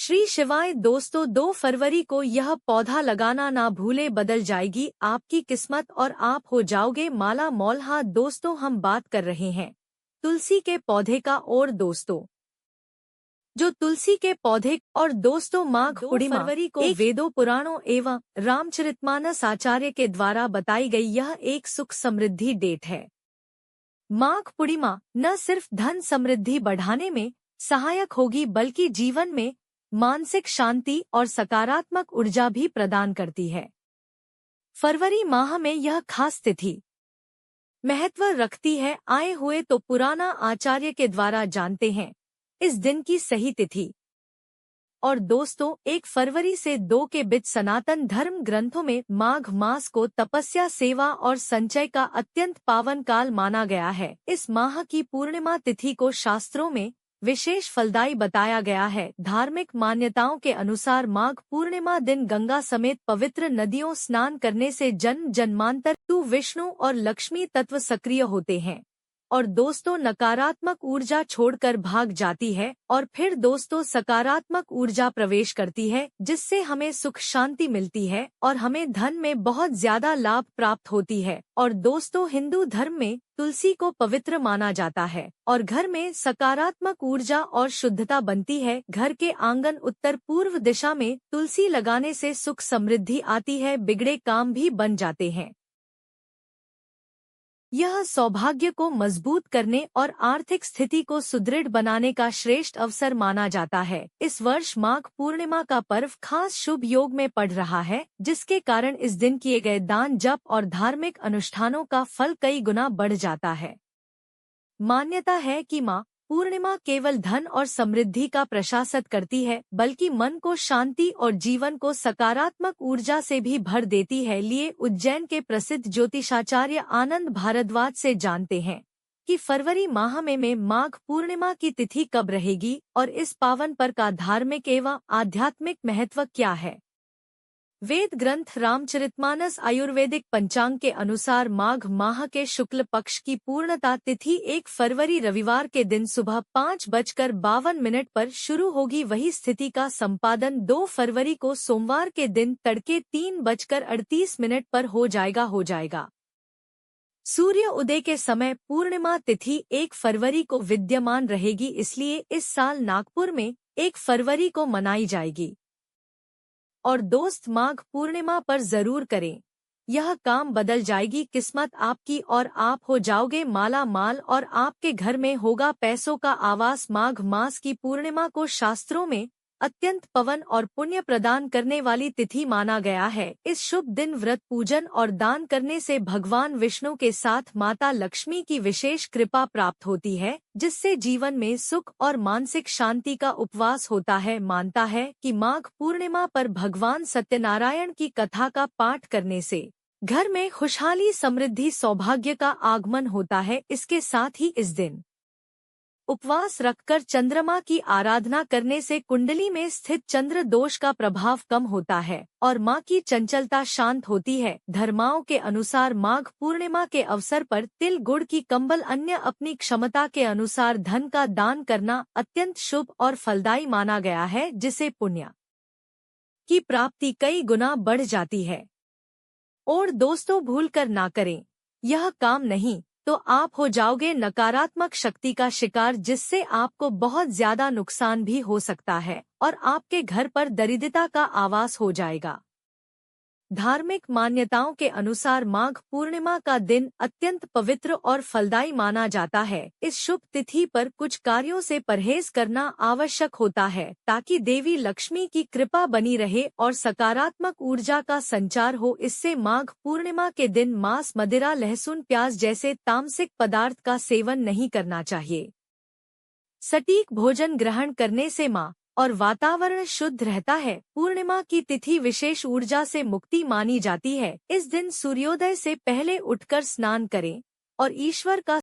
श्री शिवाय दोस्तों, 2 फरवरी को यह पौधा लगाना ना भूले, बदल जाएगी आपकी किस्मत और आप हो जाओगे माला मौल। हाँ दोस्तों, हम बात कर रहे हैं तुलसी के पौधे का। और दोस्तों, जो तुलसी के पौधे और दोस्तों माघ 2 पूर्णिमा फरवरी को वेदों, पुराणों एवं रामचरितमानस आचार्य के द्वारा बताई गई यह एक सुख समृद्धि डेट है। माघ पूर्णिमा न सिर्फ धन समृद्धि बढ़ाने में सहायक होगी बल्कि जीवन में मानसिक शांति और सकारात्मक ऊर्जा भी प्रदान करती है। फरवरी माह में यह खास तिथि महत्व रखती है। आए हुए तो पुराना आचार्य के द्वारा जानते हैं इस दिन की सही तिथि। और दोस्तों, 1 फरवरी से 2 के बीच सनातन धर्म ग्रंथों में माघ मास को तपस्या, सेवा और संचय का अत्यंत पावन काल माना गया है। इस माह की पूर्णिमा तिथि को शास्त्रों में विशेष फलदायी बताया गया है। धार्मिक मान्यताओं के अनुसार माघ पूर्णिमा दिन गंगा समेत पवित्र नदियों स्नान करने से जन्म जन्मांतर विष्णु और लक्ष्मी तत्व सक्रिय होते हैं और दोस्तों नकारात्मक ऊर्जा छोड़कर भाग जाती है और फिर दोस्तों सकारात्मक ऊर्जा प्रवेश करती है, जिससे हमें सुख शांति मिलती है और हमें धन में बहुत ज्यादा लाभ प्राप्त होती है। और दोस्तों, हिंदू धर्म में तुलसी को पवित्र माना जाता है और घर में सकारात्मक ऊर्जा और शुद्धता बनती है। घर के आंगन उत्तर पूर्व दिशा में तुलसी लगाने से सुख समृद्धि आती है, बिगड़े काम भी बन जाते हैं। यह सौभाग्य को मजबूत करने और आर्थिक स्थिति को सुदृढ़ बनाने का श्रेष्ठ अवसर माना जाता है। इस वर्ष माघ पूर्णिमा का पर्व खास शुभ योग में पड़ रहा है, जिसके कारण इस दिन किए गए दान, जप और धार्मिक अनुष्ठानों का फल कई गुना बढ़ जाता है। मान्यता है कि माँ पूर्णिमा केवल धन और समृद्धि का प्रशासक करती है, बल्कि मन को शांति और जीवन को सकारात्मक ऊर्जा से भी भर देती है। लिए उज्जैन के प्रसिद्ध ज्योतिषाचार्य आनंद भारद्वाज से जानते हैं कि फरवरी माह में माघ पूर्णिमा की तिथि कब रहेगी और इस पावन पर्व का धार्मिक एवं आध्यात्मिक महत्व क्या है। वेद ग्रंथ रामचरितमानस आयुर्वेदिक पंचांग के अनुसार माघ माह के शुक्ल पक्ष की पूर्णता तिथि 1 फरवरी रविवार के दिन सुबह 5:52 पर शुरू होगी। वही स्थिति का संपादन 2 फरवरी को सोमवार के दिन तड़के 3:38 पर हो जाएगा। सूर्य उदय के समय पूर्णिमा तिथि 1 फरवरी को विद्यमान रहेगी, इसलिए इस साल नागपुर में 1 फरवरी को मनाई जाएगी। और दोस्त, माघ पूर्णिमा पर जरूर करें, यह काम बदल जाएगी किस्मत आपकी और आप हो जाओगे माला माल और आपके घर में होगा पैसों का आवास। माघ मास की पूर्णिमा को शास्त्रों में अत्यंत पवन और पुण्य प्रदान करने वाली तिथि माना गया है। इस शुभ दिन व्रत, पूजन और दान करने से भगवान विष्णु के साथ माता लक्ष्मी की विशेष कृपा प्राप्त होती है, जिससे जीवन में सुख और मानसिक शांति का उपवास होता है। मानता है कि माघ पूर्णिमा पर भगवान सत्यनारायण की कथा का पाठ करने से घर में खुशहाली, समृद्धि, सौभाग्य का आगमन होता है। इसके साथ ही इस दिन उपवास रखकर चंद्रमा की आराधना करने से कुंडली में स्थित चंद्र दोष का प्रभाव कम होता है और मां की चंचलता शांत होती है। धर्माओं के अनुसार माघ पूर्णिमा के अवसर पर तिल, गुड़ की कंबल, अन्य अपनी क्षमता के अनुसार धन का दान करना अत्यंत शुभ और फलदायी माना गया है, जिसे पुण्य की प्राप्ति कई गुना बढ़ जाती है। और दोस्तों, भूलकर ना करें यह काम, नहीं तो आप हो जाओगे नकारात्मक शक्ति का शिकार, जिससे आपको बहुत ज्यादा नुकसान भी हो सकता है और आपके घर पर दरिद्रता का आवास हो जाएगा। धार्मिक मान्यताओं के अनुसार माघ पूर्णिमा का दिन अत्यंत पवित्र और फलदायी माना जाता है। इस शुभ तिथि पर कुछ कार्यों से परहेज करना आवश्यक होता है ताकि देवी लक्ष्मी की कृपा बनी रहे और सकारात्मक ऊर्जा का संचार हो। इससे माघ पूर्णिमा के दिन मांस, मदिरा, लहसुन, प्याज जैसे तामसिक पदार्थ का सेवन नहीं करना चाहिए। सटीक भोजन ग्रहण करने से मां और वातावरण शुद्ध रहता है। पूर्णिमा की तिथि विशेष ऊर्जा से मुक्ति मानी जाती है। इस दिन सूर्योदय से पहले उठकर स्नान करें और ईश्वर का